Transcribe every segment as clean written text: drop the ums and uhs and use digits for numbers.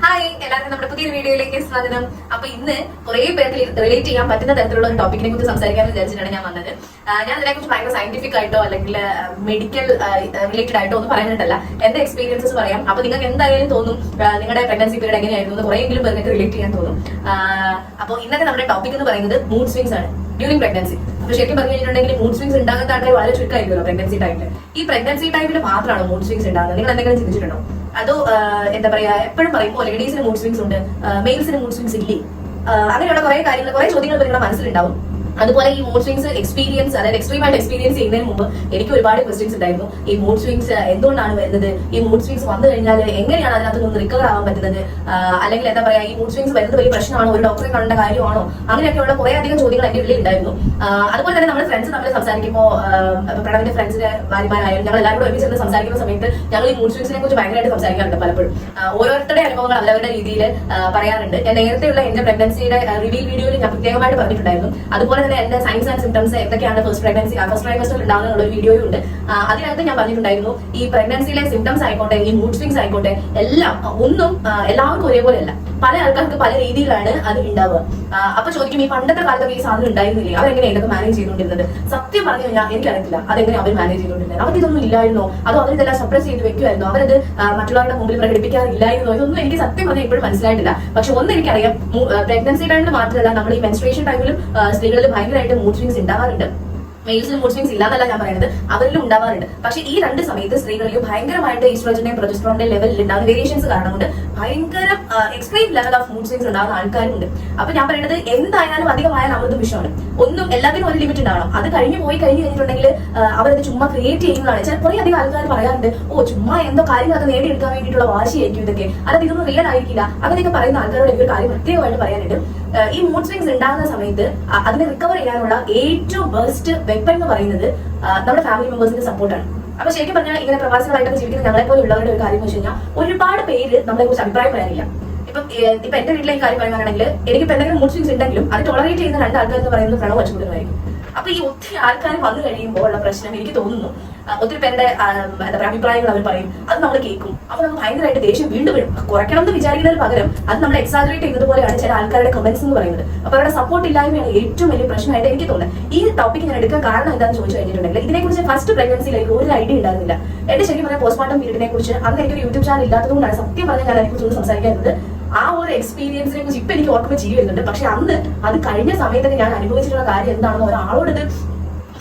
Hi, എല്ലാവർക്കും നമ്മുടെ പുതിയൊരു വീഡിയോയിലേക്ക് സ്വാഗതം. അപ്പൊ ഇന്ന് കുറെ പേർക്ക് റിലേറ്റ് ചെയ്യാൻ പറ്റുന്ന തരത്തിലുള്ള ഒരു ടോപ്പിക്കിനെ കുറിച്ച് സംസാരിക്കാമെന്ന് വിചാരിച്ചിട്ടാണ് ഞാൻ വന്നത്. ഞാൻ ഇതിനെക്കുറിച്ച് ഭയങ്കര സയന്റിഫിക് ആയിട്ടോ അല്ലെങ്കിൽ മെഡിക്കൽ റിലേറ്റഡ് ആയിട്ടോ ഒന്നും പറയാനായിട്ടല്ല, എന്റെ എക്സ്പീരിയൻസസ് പറയാം. അപ്പൊ നിങ്ങൾക്ക് എന്തായാലും തോന്നും നിങ്ങളുടെ പ്രഗ്നൻസി പീരീഡ് എങ്ങനെയായിരുന്നു, കുറെയെങ്കിലും പേർക്ക് റിലേറ്റ് ചെയ്യാൻ തോന്നും. അപ്പോൾ ഇന്നത്തെ നമ്മുടെ ടോപ്പിക് എന്ന് പറയുന്നത് മൂഡ് സ്വിങ്സ് ആണ് ഡ്യൂറിംഗ് പ്രഗ്നൻസി. അപ്പൊ ശരിക്കും പറഞ്ഞു കഴിഞ്ഞിട്ടുണ്ടെങ്കിൽ മൂഡ് സ്വിങ്സ് ഉണ്ടാകുന്ന ആൾക്കാർ വളരെ ചുരുക്കമായിരിക്കുമല്ലോ പ്രഗ്നൻസി ടൈമിൽ. ഈ പ്രഗ്നൻസി ടൈമിൽ മാത്രമാണോ മൂഡ് സ്വിങ്സ് ഉണ്ടാകുന്നത്? നിങ്ങൾ എന്തെങ്കിലും ചിന്തിച്ചിട്ടുണ്ടോ? അതോ എന്താ പറയാ, എപ്പോഴും പറയുമ്പോൾ ലേഡീസിന് മൂഡ് സ്വിങ്സ് ഉണ്ട്, മെയിൽസിന് മൂഡ് സ്വിങ്സ് ഇല്ലേ? അങ്ങനെയുള്ള കുറെ കാര്യങ്ങൾ, കുറെ ചോദ്യങ്ങൾ നിങ്ങളുടെ മനസ്സിലുണ്ടാവും. അതുപോലെ ഈ മൂഡ് സ്വിങ്സ് എക്സ്പീരിയൻസ്, അതായത് എക്സ്ട്രീമായിട്ട് എക്സ്പീരിയൻസ് ചെയ്യുന്നതിന് മുമ്പ് എനിക്ക് ഒരുപാട് ക്വസ്റ്റ്യൻസ് ഉണ്ടായിരുന്നു. ഈ മൂഡ് സ്വിങ്സ് എന്തുകൊണ്ടാണ് വരുന്നത്, ഈ മൂഡ് സ്വിങ്സ് വന്നു കഴിഞ്ഞാൽ എങ്ങനെയാണ് അതിനകത്ത് നിന്ന് റിക്കവർ ആവാൻ പറ്റുന്നത്, അല്ലെങ്കിൽ എന്താ പറയാ, ഈ മൂഡ് സ്വിങ്സ് വരുന്നത് വലിയ പ്രശ്നമാണോ, ഒരു ഡോക്ടറെ കാണേണ്ട കാര്യമാണോ, അങ്ങനെയൊക്കെയുള്ള കുറെ അധികം ചോദ്യങ്ങൾ എന്റെ ഉള്ളിൽ ഉണ്ടായിരുന്നു. അതുപോലെ തന്നെ നമ്മുടെ ഫ്രണ്ട്സ് തമ്മിൽ സംസാരിക്കുമ്പോൾ, പ്രണവിന്റെ ഫ്രണ്ട്സിന്റെ ഭാര്യമാരായാലും ഞങ്ങൾ എല്ലാവരും ഒരുമിച്ച് സംസാരിക്കുന്ന സമയത്ത് ഞങ്ങൾ ഈ മൂഡ് സ്വിങ്സിനെ കുറിച്ച് ഭയങ്കരമായിട്ട് സംസാരിക്കാറുണ്ട്. പലപ്പോഴും ഓരോരുത്തരുടെ അനുഭവങ്ങൾ അവരവരുടെ രീതിയിൽ പറയാറുണ്ട്. ഞാൻ നേരത്തെയുള്ള എന്റെ പ്രഗ്നൻസിയുടെ റിവീൽ വീഡിയോയിൽ ഞാൻ പ്രത്യേകമായിട്ട് പറഞ്ഞിട്ടുണ്ടായിരുന്നു. അതുപോലെ എന്റെ സൈൻസ് ആൻഡ് സിംറ്റംസ് എന്തൊക്കെയാണ് ഫസ്റ്റ് ട്രൈമസ്റ്ററിൽ ഉണ്ടാകുന്ന ഒരു വീഡിയോയും ഉണ്ട്. അതിനകത്ത് ഞാൻ പറഞ്ഞിട്ടുണ്ടായിരുന്നു, ഈ പ്രഗ്നൻസിയിലെ സിംറ്റംസ് ആയിക്കോട്ടെ, ഈ മൂഡ് സ്വിങ്സ് ആയിക്കോട്ടെ, എല്ലാം ഒന്നും എല്ലാവർക്കും ഒരേപോലെ അല്ല. പല ആൾക്കാർക്ക് പല രീതിയിലാണ് അത് ഉണ്ടാവുക. അപ്പൊ ചോദിക്കും, ഈ പണ്ടത്തെ കാലത്തൊക്കെ ഈ സാധനം ഉണ്ടായിരുന്നില്ലേ, അവരെങ്ങനെ ഇതൊക്കെ മാനേജ് ചെയ്തുകൊണ്ടിരുന്നത്? സത്യം പറഞ്ഞു കഴിഞ്ഞാൽ എനിക്കറിയത്തില്ല അതെങ്ങനെ അവർ മാനേജ് ചെയ്തുകൊണ്ടിരുന്നത്. അവർക്ക് ഇതൊന്നും ഇല്ലായിരുന്നോ, അതോ അവരിതെല്ലാം സപ്രസ് ചെയ്ത് വെക്കുമായിരുന്നോ, അവരത് മറ്റുള്ളവരുടെ മുമ്പിൽ പ്രകടിപ്പിക്കാറില്ലായിരുന്നോ? ഇതൊന്നും എനിക്ക് സത്യം പറഞ്ഞാൽ ഇപ്പോഴും മനസ്സിലായിട്ടില്ല. പക്ഷെ ഒന്ന് എനിക്കറിയാം, പ്രഗ്നൻസി ടൈമിൽ മാത്രമല്ല, നമ്മൾ ഈ മെൻസ്ട്രേഷൻ ടൈമിലും സ്ത്രീകളിൽ ഭയങ്കരമായിട്ട് മൂഡ് സ്വിങ്സ് ഉണ്ടാവാറുണ്ട്. മെയിൽസിന് മൂഡ് സ്വിങ്സ് ഇല്ലാന്നല്ല ഞാൻ പറയുന്നത്, അവരിലും ഉണ്ടാവാറുണ്ട്. പക്ഷേ ഈ രണ്ട് സമയത്ത് സ്ത്രീകളിൽ ഭയങ്കരമായിട്ട് ഈസ്ട്രോജന്റെയും പ്രൊജസ്ട്രോണിന്റെയും ലെവലിൽ ഉണ്ടാകുന്ന വേരിയേഷൻസ് കാരണം കൊണ്ട് ഭയങ്കര extreme level of mood swings ഉണ്ടാകുന്ന ആൾക്കാരുണ്ട്. അപ്പൊ ഞാൻ പറയുന്നത്, എന്തായാലും അധികമായാൽ അമൃതും വിഷമാണ്. ഒന്നും എല്ലാത്തിനും ഒരു ലിമിറ്റ് ഉണ്ടാവണം. അത് കഴിഞ്ഞ് കഴിഞ്ഞിട്ടുണ്ടെങ്കിൽ അവരത് ചുമ്മാ ക്രിയേറ്റ് ചെയ്യുന്നതാണ്. ചില കുറെ അധികം ആൾക്കാർ പറയാറുണ്ട്, ചുമ്മാ എന്തോ കാര്യങ്ങളൊക്കെ നേടിയെടുക്കാൻ വേണ്ടിയിട്ടുള്ള വാശിയായിരിക്കും ഇതൊക്കെ, അല്ലാതെ ഇതൊന്നും റിയൽ ആയിരിക്കില്ല. അങ്ങനെയൊക്കെ പറയുന്ന ആൾക്കാരോട് എനിക്കൊരു കാര്യം പ്രത്യേകമായിട്ട് പറയാനുണ്ട്. ഈ മൂഡ് സ്വിങ്സ് ഉണ്ടാകുന്ന സമയത്ത് അതിനെ റിക്കവർ ചെയ്യാനുള്ള ഏറ്റവും ബെസ്റ്റ് വെപ്പൺ എന്ന് പറയുന്നത് നമ്മുടെ ഫാമിലി മെമ്പേഴ്സിന്റെ സപ്പോർട്ടാണ്. അപ്പൊ ശരിക്കും പറഞ്ഞാൽ ഇങ്ങനെ പ്രവാസികളായിട്ടൊക്കെ ജീവിക്കുന്ന ഞങ്ങളെ പോലെ ഉള്ളവരുടെ ഒരു കാര്യം എന്ന് വെച്ച് കഴിഞ്ഞാൽ, ഒരുപാട് പേര് നമ്മളെ കുറിച്ച് അഭിപ്രായം പറയാനില്ല. ഇപ്പൊ എന്റെ വീട്ടിലെ കാര്യം പറയുകയാണെങ്കിൽ, എനിക്കിപ്പോ എന്തെങ്കിലും മൂഡ് സ്വിങ്സ് ഉണ്ടെങ്കിലും അത് ടോളറേറ്റ് ചെയ്യുന്ന രണ്ട് ആൾക്കാർ എന്ന് പറയുന്നത് പ്രണവ് അച്ചുകൂടുന്നതായിരിക്കും. അപ്പൊ ഈ ഒത്തിരി ആൾക്കാർ വന്നു കഴിയുമ്പോൾ ഉള്ള പ്രശ്നം എനിക്ക് തോന്നുന്നു, ഒത്തിരി പേരുടെ എന്താ പറയുക അഭിപ്രായങ്ങൾ അവർ പറയും, അത് നമ്മൾ കേൾക്കും. അപ്പൊ നമുക്ക് ഭയങ്കരമായിട്ട് ദേഷ്യം വീണ്ടും വരും. കുറയ്ക്കണം എന്ന് വിചാരിക്കുന്നതിന് പകരം അത് നമ്മൾ എക്സാജറേറ്റ് ചെയ്യുന്നത് പോലെയാണ് ചില ആൾക്കാരുടെ കമന്റ്സ് എന്ന് പറയുന്നത്. അപ്പൊ അവരുടെ സപ്പോർട്ട് ഇല്ലായ്മയാണ് ഏറ്റവും വലിയ പ്രശ്നമായിട്ട് എനിക്ക് തോന്നുന്നത്. ഈ ടോപ്പിക് ഞാൻ എടുക്കാൻ കാരണം എന്താണെന്ന് ചോദിച്ചു കഴിഞ്ഞിട്ടുണ്ടെങ്കിൽ, ഇതിനെക്കുറിച്ച് ഫസ്റ്റ് പ്രഗ്നൻസിയിലേക്ക് ഒരു ഐഡിയ ഉണ്ടായിരുന്നില്ല. എന്റെ ശരിക്കും പറഞ്ഞാൽ പോസ്റ്റ്മോർട്ടം പീരീഡിനെ കുറിച്ച് അന്ന് എനിക്കൊരു യൂട്യൂബ് ചാനൽ ഇല്ലാത്തതുകൊണ്ടാണ് സത്യം പറഞ്ഞാൽ ഞാൻ അതിനെക്കുറിച്ച് സംസാരിക്കുന്നത്. ആ ഒരു എക്സ്പീരിയൻസിനെ കുറിച്ച് ഇപ്പൊ എനിക്ക് ഓർക്കുമ്പോൾ ചെയ്തു വരുന്നുണ്ട്. പക്ഷെ അന്ന് അത് കഴിഞ്ഞ സമയത്തൊക്കെ ഞാൻ അനുഭവിച്ചിട്ടുള്ള കാര്യം എന്താണെന്ന് ഒരാളോട്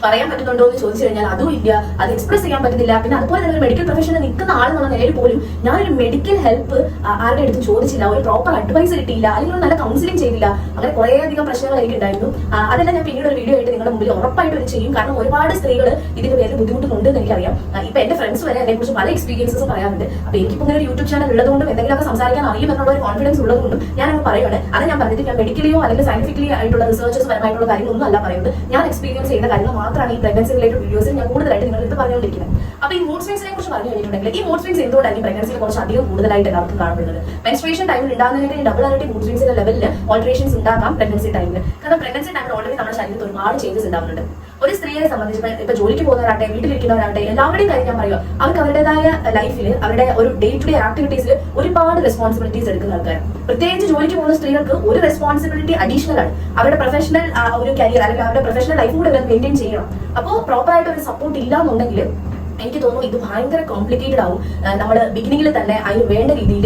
പറയാൻ പറ്റുന്നുണ്ടോ എന്ന് ചോദിച്ചു കഴിഞ്ഞാൽ അതും ഇല്ല, അത് എക്സ്പ്രസ് ചെയ്യാൻ പറ്റുന്നില്ല. പിന്നെ അതുപോലെ തന്നെ ഒരു മെഡിക്കൽ പ്രൊഫഷനിൽ നിൽക്കുന്ന ആളെന്നുള്ള നിലയിൽ പോലും ഞാനൊരു മെഡിക്കൽ ഹെൽപ്പ് ആരുടെ അടുത്തും ചോദിച്ചില്ല, ഒരു പ്രോപ്പർ അഡ്വൈസ് കിട്ടിയില്ല, അല്ലെങ്കിൽ നല്ല കൗൺസിലിംഗ് ചെയ്തില്ല. അങ്ങനെ കുറെ അധികം പ്രശ്നങ്ങൾ എനിക്കുണ്ടായിരുന്നു. അതെല്ലാം ഞാൻ പിന്നീട് ഒരു വീഡിയോ ആയിട്ട് നിങ്ങളുടെ മുമ്പിൽ ഉറപ്പായിട്ട് ഒരു ചെയ്യും. കാരണം ഒരുപാട് സ്ത്രീകൾ ഇതിന്റെ പേരിൽ ബുദ്ധിമുട്ടുന്നുണ്ട് എന്ന് എനിക്കറിയാം. ഇപ്പൊ എന്റെ ഫ്രണ്ട്സ് വരെ അതിനെക്കുറിച്ച് പല എക്സ്പീരിയൻസസ് പറയാറുണ്ട്. അപ്പൊ എനിക്കിപ്പോ ഇങ്ങനെ ഒരു യൂട്യൂബ് ചാനൽ ഉള്ളതുകൊണ്ടും എന്തെങ്കിലുമൊക്കെ സംസാരിക്കാൻ അറിയും എന്നുള്ള ഒരു കോൺഫിഡൻസ് ഉള്ളതുകൊണ്ടും ഞാൻ അങ്ങനെ പറയുകയാണ്. അത് ഞാൻ പറഞ്ഞിട്ട് ഞാൻ മെഡിക്കലിയോ അല്ലെങ്കിൽ സയന്റിഫിക്കലി ആയിട്ടുള്ള റിസർച്ചസ് പരമായിട്ടുള്ള കാര്യങ്ങളൊന്നും അല്ല പറയുന്നത്. ഞാൻ എക്സ്പീരിയൻസ് ചെയ്യുന്ന കാര്യങ്ങൾ മാത്രമാണ് ഈ പ്രഗ്നൻസി വീഡിയോസിൽ ഞാൻ കൂടുതലായിട്ട് നിങ്ങൾ ഇത് പറഞ്ഞുകൊണ്ടിരിക്കുന്നത്. അപ്പൊ ഈ മൂഡ് സ്വിങ്സിനെ കുറിച്ച് പറഞ്ഞു കഴിഞ്ഞിട്ടുണ്ടെങ്കിൽ, ഈ മൂഡ് സ്വിങ്സ് എന്തുകൊണ്ടാണ് ഈ പ്രഗ്നൻസിയിൽ കുറച്ച് അധികം കൂടുതലായിട്ട് എല്ലാവർക്കും കാണപ്പെടുന്നത്? മെൻസ്ട്രേഷൻ ടൈമിൽ ഉണ്ടാകുന്നതിനേക്കാൾ ഡബിൾ ആയിട്ട് മൂഡ് സ്വിങ്സിന്റെ ലെവലിൽ ഓൾട്ടറേഷൻസ് ഉണ്ടാക്കാം പ്രഗ്നൻസി ടൈമിൽ. കാരണം പ്രഗ്നൻസി ടൈമിൽ ഓൾറെഡി നമ്മുടെ ശരീരത്തിൽ ഒരുപാട് ചേഞ്ചസ് ഉണ്ടാവുന്നുണ്ട്. ഒരു സ്ത്രീയെ സംബന്ധിച്ച് ഇപ്പൊ ജോലിക്ക് പോകുന്നവരാട്ടെ, വീട്ടിലിരിക്കുന്നവരാട്ടെ, എല്ലാവരുടെയും കാര്യം ഞാൻ പറയുക, അവർക്ക് അവരുടേതായ ലൈഫിൽ അവരുടെ ഒരു ഡേ ടു ഡേ ആക്ടിവിറ്റീസിൽ ഒരുപാട് റെസ്പോൺസിബിലിറ്റീസ് എടുക്കുന്ന ആൾക്കാർ. പ്രത്യേകിച്ച് ജോലിക്ക് പോകുന്ന സ്ത്രീകൾക്ക് ഒരു റെസ്പോൺസിബിലിറ്റി അഡീഷണൽ ആണ്. അവരുടെ പ്രൊഫഷണൽ ഒരു കരിയർ അല്ലെങ്കിൽ അവരുടെ പ്രൊഫഷണൽ ലൈഫ് കൂടെ മെയിൻറ്റെയിൻ ചെയ്യണം. അപ്പോൾ പ്രോപ്പർ ആയിട്ട് ഒരു സപ്പോർട്ട് ഇല്ല എന്നുണ്ടെങ്കിൽ എനിക്ക് തോന്നുന്നു ഇത് ഭയങ്കര കോംപ്ലിക്കേറ്റഡ് ആവും. നമ്മൾ ബിഗിനിങ്ങിൽ തന്നെ അതിന് വേണ്ട രീതിയിൽ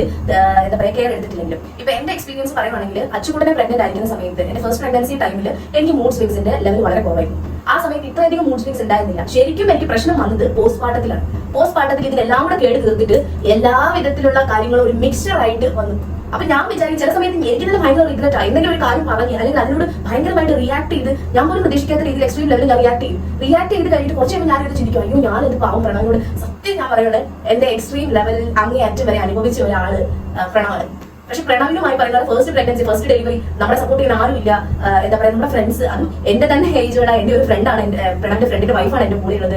എന്താ പറയുക കെയർ എടുത്തിട്ടില്ലെങ്കിലും. ഇപ്പൊ എന്റെ എക്സ്പീരിയൻസ് പറയുവാണെങ്കിൽ, അച്ചുകൂടനെ പ്രഗ്നന്റ് ആയിരിക്കുന്ന സമയത്ത് എന്റെ ഫസ്റ്റ് പ്രഗ്നൻസി ടൈമിൽ എനിക്ക് മൂഡ് സ്വിങ്സിന്റെ ലെവൽ വളരെ കുറവായിരുന്നു. ആ സമയത്ത് ഇത്രയധികം മൂഡ് സ്വിങ്സ് ഉണ്ടായിരുന്നില്ല. ശരിക്കും എനിക്ക് പ്രശ്നം വന്നത് പോസ്റ്റ്മോർട്ടത്തിലാണ്. പോസ്റ്റ്മോർട്ടത്തിൽ ഇതിനെല്ലാം കൂടെ കേട് തീർത്തിട്ട് എല്ലാ വിധത്തിലുള്ള കാര്യങ്ങളും ഒരു മിക്സ്ചർ ആയിട്ട് വന്നു. അപ്പൊ ഞാൻ വിചാരിക്കും, ചില സമയത്ത് എനിക്ക് ഭയങ്കര റിഗ്രറ്റ് ആയി. എന്തെങ്കിലും ഒരു കാര്യം പറഞ്ഞ് അല്ലെങ്കിൽ അതിനോട് ഭയങ്കരമായിട്ട് റിയാക്ട് ചെയ്ത് ഞാൻ പോലും പ്രതീക്ഷിക്കാത്ത രീതിയിൽ എക്സ്ട്രീം ലെവലിൽ ഞാൻ റിയാക്ട് ചെയ്ത് കഴിഞ്ഞിട്ട് കുറച്ച് കഴിയുമ്പോൾ ഞാനിത് ചിന്തിക്കും, അയ്യോ ഞാനിത് പാവം പ്രണവിനോട് സത്യം ഞാൻ പറയുന്നത് എന്റെ എക്സ്ട്രീം ലെവലിൽ അങ്ങേയറ്റം വരെ അനുഭവിച്ച ഒരാള് പ്രണവാണ്. പക്ഷെ പ്രണവിനുമായി പറയുന്നത് ഫസ്റ്റ് പ്രഗ്നൻസി, ഫസ്റ്റ് ഡെലിവറി നമ്മളെ സപ്പോർട്ട് ചെയ്യുന്ന ആരുമില്ല. എന്താ പറയുക, നമ്മുടെ ഫ്രണ്ട്സ്, അതും എന്റെ തന്നെ ഏജോടെ എന്റെ ഒരു ഫ്രണ്ടാണ്, പ്രണവിന്റെ ഫ്രണ്ടിന്റെ വൈഫാണ് എന്റെ കൂടെ ഉള്ളത്.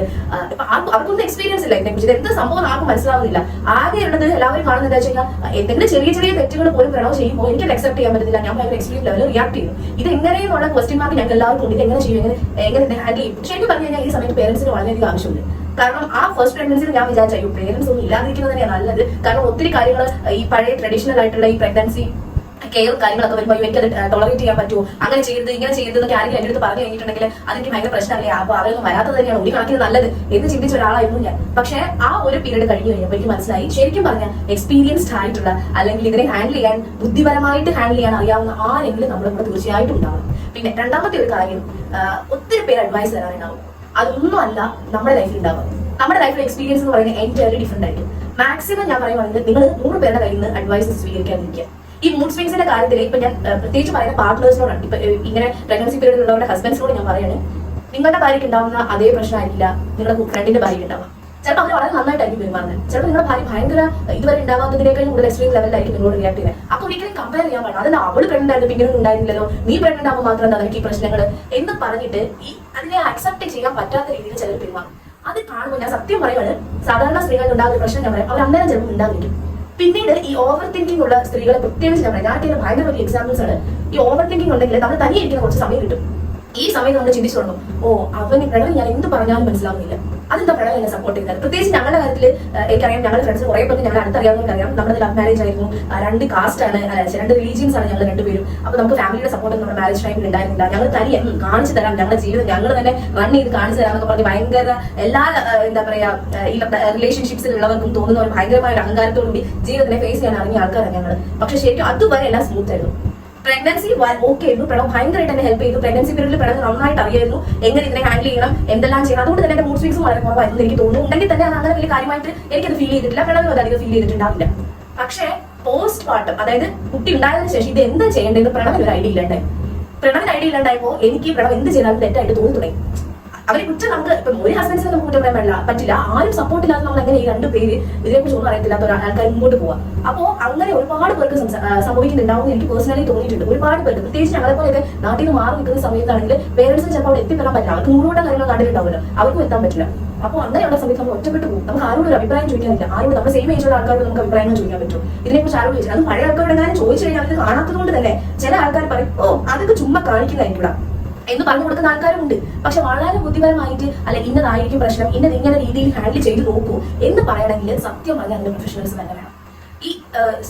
ഇപ്പൊ അവർക്കൊന്നും എക്സ്പീരിയൻസ് ഇല്ല ഇതിനെക്കുറിച്ച്, എന്ത് സംഭവം ആർക്കും മനസ്സിലാവുന്നില്ല. ആകെ ഉള്ളത് എല്ലാവരും കാണുന്നത് എന്താ വെച്ച് കഴിഞ്ഞാൽ, എന്തെങ്കിലും ചെറിയ ചെറിയ തെറ്റുകൾ പോലും പ്രണവ് ചെയ്യുമ്പോൾ എനിക്കത് അക്സെപ്റ്റ് ചെയ്യാൻ പറ്റുന്നില്ല. ഞാൻ ഭയങ്കര എക്സ്ട്രീം ലെവലിൽ റിയാക്ട് ചെയ്യുന്നു. ഇത് എങ്ങനെയെന്നുള്ള ക്വസ്റ്റ്യൻ മാർക്ക് ഞങ്ങൾക്ക് എല്ലാവർക്കും ഉണ്ട്. ഇത് എങ്ങനെ ചെയ്യും, എങ്ങനെ ഹാൻഡിൽ ചെയ്യും? ശരിക്കും പറഞ്ഞു കഴിഞ്ഞാൽ ഈ സമയത്ത് പേരൻസിന് വളരെയധികം ആവശ്യമുണ്ട്. കാരണം ആ ഫസ്റ്റ് പ്രഗ്നൻസിയിൽ ഞാൻ വിചാരിച്ചു പേരൻസ് ഒന്നും ഇല്ലാതിരിക്കുന്നത് തന്നെയാണ് നല്ലത്. കാരണം ഒത്തിരി കാര്യങ്ങൾ ഈ പഴയ ട്രഡീഷണൽ ആയിട്ടുള്ള ഈ പ്രഗ്നൻസി കെയറും കാര്യങ്ങളൊക്കെ വരുമ്പോൾ എനിക്കത് ടോളറേറ്റ് ചെയ്യാൻ പറ്റുമോ, അങ്ങനെ ചെയ്യരുത് ഇങ്ങനെ ചെയ്യരുത് എന്നൊക്കെ ആരെങ്കിലും എൻ്റെ അടുത്ത് പറഞ്ഞു കഴിഞ്ഞിട്ടുണ്ടെങ്കിൽ അതെനിക്ക് ഭയങ്കര പ്രശ്നമല്ലേ, അപ്പൊ അവരൊന്നും വരാത്തത് തന്നെയാണ് ഒരു കണക്കിന് നല്ലത് എന്ന് ചിന്തിച്ച ഒരാളായിരുന്നു ഞാൻ. പക്ഷേ ആ ഒരു പീരീഡ് കഴിഞ്ഞു കഴിഞ്ഞപ്പോൾ എനിക്ക് മനസ്സിലായി ശരിക്കും പറഞ്ഞാൽ എക്സ്പീരിയൻസ്ഡ് ആയിട്ടുള്ള അല്ലെങ്കിൽ ഇതിനെ ഹാൻഡിൽ ചെയ്യാൻ ബുദ്ധിപരമായിട്ട് ഹാൻഡിൽ ചെയ്യാൻ അറിയാവുന്ന ആരെങ്കിലും നമ്മുടെ കൂടെ തീർച്ചയായിട്ടും ഉണ്ടാവണം. പിന്നെ രണ്ടാമത്തെ ഒരു കാര്യം, ഒത്തിരി പേര് അഡ്വൈസ് തരാനുണ്ടാവും. അതൊന്നും അല്ല നമ്മുടെ ലൈഫിൽ ഉണ്ടാവുക. നമ്മുടെ ലൈഫിൽ എക്സ്പീരിയൻസ് എന്ന് പറയുന്നത് എൻറ്റയർലി ഡിഫറെന്റ് ആയിരിക്കും. മാക്സിമം ഞാൻ പറയുവാണെങ്കിൽ നിങ്ങൾ 100 പേരുടെ കയ്യിൽ നിന്ന് അഡ്വൈസ് സ്വീകരിക്കാതിരിക്കുക. ഈ മൂഡ് സ്വിങ്സിന്റെ കാര്യത്തിൽ ഇപ്പൊ ഞാൻ പ്രത്യേകിച്ച് പറയുന്ന പാർട്ട്നേഴ്സിനോടാണ്. ഇപ്പൊ ഇങ്ങനെ പ്രഗ്നൻസി പീരീഡ് ഉള്ളവരുടെ ഹസ്ബൻഡ്സിനോട് ഞാൻ പറയാണ്, നിങ്ങളുടെ ഭാര്യയ്ക്ക് ഉണ്ടാവുന്ന അതേ പ്രശ്നമായിരിക്കില്ല നിങ്ങളുടെ ഫ്രണ്ടിന്റെ ഭാര്യയ്ക്ക് ഉണ്ടാവുക. ചിലപ്പോൾ അവർ വളരെ നന്നായിട്ടായിരിക്കും പെരുമാറുന്നത്. ചിലപ്പോൾ നിങ്ങളുടെ ഭാര്യ ഭയങ്കര ഇതുവരെ ഉണ്ടാവാത്തതിനേക്കാളും കൂടുതൽ എക്സ്ട്രീം ലെവലിലായിരിക്കും നിങ്ങളോട് റിയാക്ട് ചെയ്യുന്നത്. അപ്പൊ ഒരിക്കലും കമ്പയർ ചെയ്യാൻ പാടില്ല. അതല്ല അവള് പ്രഗ്നന്റ് ആയിരുന്നു ഇങ്ങനെ ഉണ്ടായിരുന്നില്ലല്ലോ, നീ പ്രഗ്നന്റ് ആകുമ്പോൾ മാത്രം നിനക്ക് ഈ പ്രശ്നങ്ങൾ എന്ന് പറഞ്ഞിട്ട് ഈ അതിനെ അക്സെപ്റ്റ് ചെയ്യാൻ പറ്റാത്ത രീതിയിൽ ചിലർ പെരുമാറും. അത് കാണുമ്പോൾ ഞാൻ സത്യം പറയുവാണ്, സാധാരണ സ്ത്രീകളിൽ ഉണ്ടാകുന്ന പ്രശ്നം ഞാൻ പറയാം, അവർ അന്നേരം ചിലപ്പോൾ ഉണ്ടാവില്ല. പിന്നീട് ഈ ഓവർ തിങ്കിങ് ഉള്ള സ്ത്രീകളെ പ്രത്യേകിച്ച് ഞാൻ പറയാം, ഞാൻ ഭയങ്കര വലിയ എക്സാമ്പിൾസ് ആണ്. ഈ ഓവർ തിങ്കിങ് ഉണ്ടെങ്കിൽ നമ്മൾ തനിയെ ഇരിക്കുന്ന കുറച്ച് സമയം കിട്ടും. ഈ സമയത്ത് നമ്മൾ ചിന്തിച്ചു തുടങ്ങും, ഓ അവന് പ്രണവ് ഞാൻ എന്ത് പറഞ്ഞാലും മനസ്സിലാവുന്നില്ല, അതെന്താ പ്രണവ് എന്നെ സപ്പോർട്ട് ചെയ്യുന്നത്. പ്രത്യേകിച്ച് ഞങ്ങളുടെ കാര്യത്തിൽ എനിക്കറിയാം, ഞങ്ങളുടെ ഫ്രണ്ട്സ് കുറെ പേർക്ക് ഞങ്ങൾ അടുത്തറിയാവുന്നവർക്കറിയാം, നമ്മുടെ ലവ് മാരേജ് ആയിരുന്നു, 2 കാസ്റ്റ് ആണ്, 2 റിലീജിയൻസ് ആണ് ഞങ്ങൾ രണ്ടുപേരും. അപ്പൊ നമുക്ക് ഫാമിലിയുടെ സപ്പോർട്ട് നമ്മുടെ മാരേജ് ടൈമിൽ ഉണ്ടായിരുന്നില്ല. ഞങ്ങൾ തനിയെ കാണിച്ചു തരാം, ഞങ്ങളുടെ ജീവിതം ഞങ്ങൾ തന്നെ റൺ ചെയ്ത് കാണിച്ചു തരാമെന്നൊക്കെ പറഞ്ഞ് ഭയങ്കര എല്ലാ എന്താ പറയാ ഈ റിലേഷൻഷിപ്സിലുള്ളവർക്കും തോന്നുന്ന ഒരു ഭയങ്കരമായ ഒരു അഹങ്കാരത്തോടുകൂടി ജീവിതത്തിനെ ഫേസ് ചെയ്യാൻ അറിഞ്ഞ ആൾക്കാരാണ് ഞങ്ങൾ. പക്ഷെ ശരിക്കും അതുവരെ എല്ലാം സ്മൂത്ത് ആയിരുന്നു. പ്രഗ്നൻസി ഓക്കെ ആയിരുന്നു, പ്രണവ് ഭയങ്കരമായിട്ട് എന്നെ ഹെൽപ്പ് ചെയ്തു. പ്രഗ്നൻസി പീരീഡിൽ പ്രണവ് നന്നായിട്ട് അറിയായിരുന്നു എങ്ങനെ ഇതിനെ ഹാൻഡിൽ ചെയ്യണം, എന്തെല്ലാം ചെയ്യണം. അതുകൊണ്ട് തന്നെ എന്റെ മൂഡ് സ്വിങ്സും വളരെ കുറവായിരുന്നു എനിക്ക് തോന്നുന്നു. ഉണ്ടെങ്കിൽ തന്നെ അത് അങ്ങനെ വലിയ കാര്യമായിട്ട് എനിക്കത് ഫീൽ ചെയ്തിട്ടില്ല, പ്രണവ് അത് അധികം ഫീൽ ചെയ്തിട്ടുണ്ടാവില്ല. പക്ഷേ പോസ്റ്റ് പാർട്ടം, അതായത് കുട്ടി ഉണ്ടായതിനു ശേഷം ഇത് എന്താ ചെയ്യേണ്ടതെന്ന് പ്രണവിന് ഒരു ഐഡിയ ഇല്ലാണ്ടായി. പ്രണവിന് ഐഡിയ ഇല്ലാണ്ടായപ്പോൾ എനിക്ക് പ്രണവ് എന്ത് ചെയ്താലും തെറ്റായിട്ട് തോന്നി തുടങ്ങി. അവരെ കുറ്റം നമുക്ക് ഇപ്പം ഒരു ഹസ്ബൻഡ്സിനെ നമുക്ക് കുറ്റം പറയാൻ പറ്റില്ല. ആരും സപ്പോർട്ട് ഇല്ലാതെ നമ്മൾ എങ്ങനെ ഈ 2 പേര് ഇതിനെക്കുറിച്ച് ഒന്നും അറിയത്തില്ലാത്ത ആൾക്കാർ മുമ്പോട്ട് പോവാം. അപ്പോൾ അങ്ങനെ ഒരുപാട് പേർക്ക് സംഭവിക്കുന്നുണ്ടാവും എനിക്ക് പേഴ്സണലി തോന്നിയിട്ടുണ്ട്. ഒരുപാട് പേർക്ക്, പ്രത്യേകിച്ച് ഞങ്ങളെ പോലെയൊക്കെ നാട്ടിൽ നിന്ന് മാറി നിൽക്കുന്ന സമയത്താണെങ്കിൽ പേരൻസിന് ചിലപ്പോൾ അവിടെ എത്തിപ്പെടാൻ പറ്റില്ല. അവർക്ക് 100 കാര്യങ്ങൾ നാട്ടിലുണ്ടാവില്ല, അവർക്കും എത്താൻ പറ്റില്ല. അപ്പോൾ അങ്ങനെയുള്ള സമയത്ത് നമ്മൾ ഒറ്റപ്പെട്ടു പോകും. നമുക്ക് ആരോടും ഒരു അഭിപ്രായം ചോദിക്കാനില്ല. ആരോട് നമ്മുടെ സെയിം ഏജുള്ള ആൾക്കാരോട് നമുക്ക് അഭിപ്രായങ്ങൾ ചോദിക്കാൻ പറ്റും. ഇതിനെക്കുറിച്ച് ആരോട് ചോദിച്ചാൽ, അത് പഴയ ആൾക്കാരോട് ഞാൻ ചോദിച്ചു കഴിഞ്ഞാൽ അത് കാണാത്തത് കൊണ്ട് തന്നെ ചില ആൾക്കാർ പറയും, ഓ അതൊക്കെ ചുമ്മാ കാണിക്കുന്നതായിരിക്കും എന്ന് പറഞ്ഞു കൊടുക്കുന്ന ആൾക്കാരുണ്ട്. പക്ഷെ വളരെ ബുദ്ധിപരമായിട്ട് അല്ലെ ഇന്നതായിരിക്കും പ്രശ്നം, ഇങ്ങനെ രീതിയിൽ ഹാൻഡിൽ ചെയ്ത് നോക്കൂ എന്ന് പറയണമെങ്കിൽ സത്യം പറഞ്ഞാൽ അതിന്റെ പ്രൊഫഷണൽസ് തന്നെ വേണം. ഈ